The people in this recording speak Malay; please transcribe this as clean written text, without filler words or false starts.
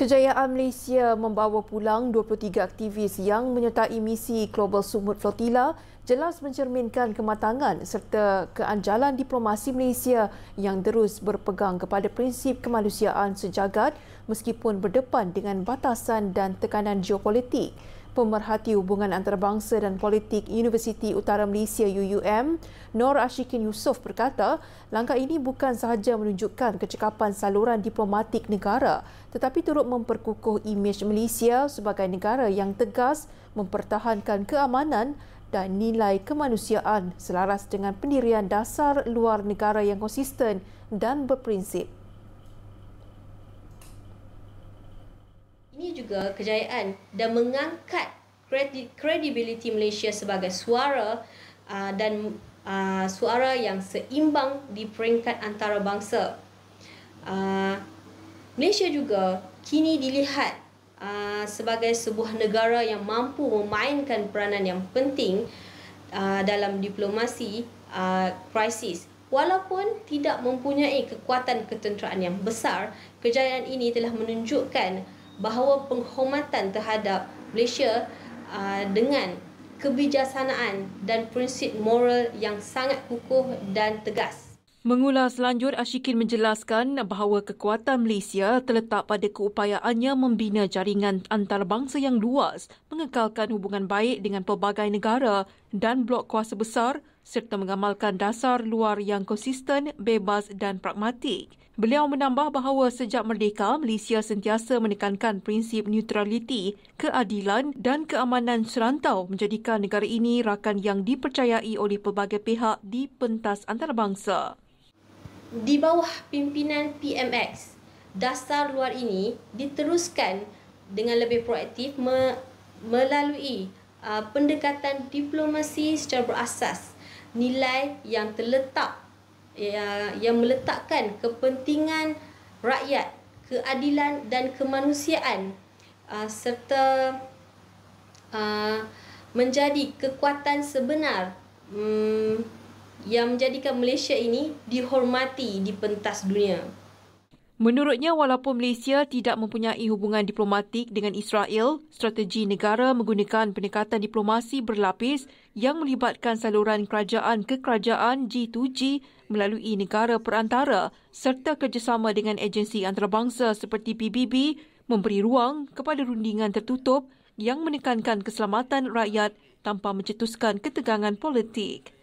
Kejayaan Malaysia membawa pulang 23 aktivis yang menyertai misi Global Sumut Flotilla jelas mencerminkan kematangan serta keanjalan diplomasi Malaysia yang terus berpegang kepada prinsip kemanusiaan sejagat meskipun berdepan dengan batasan dan tekanan geopolitik. Pemerhati Hubungan Antarabangsa dan Politik Universiti Utara Malaysia UUM, Nur Ashikin Yusof berkata, langkah ini bukan sahaja menunjukkan kecekapan saluran diplomatik negara tetapi turut memperkukuh imej Malaysia sebagai negara yang tegas mempertahankan keamanan dan nilai kemanusiaan selaras dengan pendirian dasar luar negara yang konsisten dan berprinsip. Ini juga kejayaan dan mengangkat kredibiliti Malaysia sebagai suara dan suara yang seimbang di peringkat antarabangsa. Malaysia juga kini dilihat sebagai sebuah negara yang mampu memainkan peranan yang penting dalam diplomasi krisis. Walaupun tidak mempunyai kekuatan ketenteraan yang besar, kejayaan ini telah menunjukkan bahawa penghormatan terhadap Malaysia dengan kebijaksanaan dan prinsip moral yang sangat kukuh dan tegas. Mengulas lanjut, Ashikin menjelaskan bahawa kekuatan Malaysia terletak pada keupayaannya membina jaringan antarabangsa yang luas, mengekalkan hubungan baik dengan pelbagai negara dan blok kuasa besar serta mengamalkan dasar luar yang konsisten, bebas dan pragmatik. Beliau menambah bahawa sejak merdeka, Malaysia sentiasa menekankan prinsip neutraliti, keadilan dan keamanan serantau menjadikan negara ini rakan yang dipercayai oleh pelbagai pihak di pentas antarabangsa. Di bawah pimpinan PMX, dasar luar ini diteruskan dengan lebih proaktif melalui pendekatan diplomasi secara berasas nilai yang terletak yang meletakkan kepentingan rakyat, keadilan dan kemanusiaan serta menjadi kekuatan sebenar yang menjadikan Malaysia ini dihormati di pentas dunia. Menurutnya, walaupun Malaysia tidak mempunyai hubungan diplomatik dengan Israel, strategi negara menggunakan pendekatan diplomasi berlapis yang melibatkan saluran kerajaan ke kerajaan G2G melalui negara perantara serta kerjasama dengan agensi antarabangsa seperti PBB memberi ruang kepada rundingan tertutup yang menekankan keselamatan rakyat tanpa mencetuskan ketegangan politik.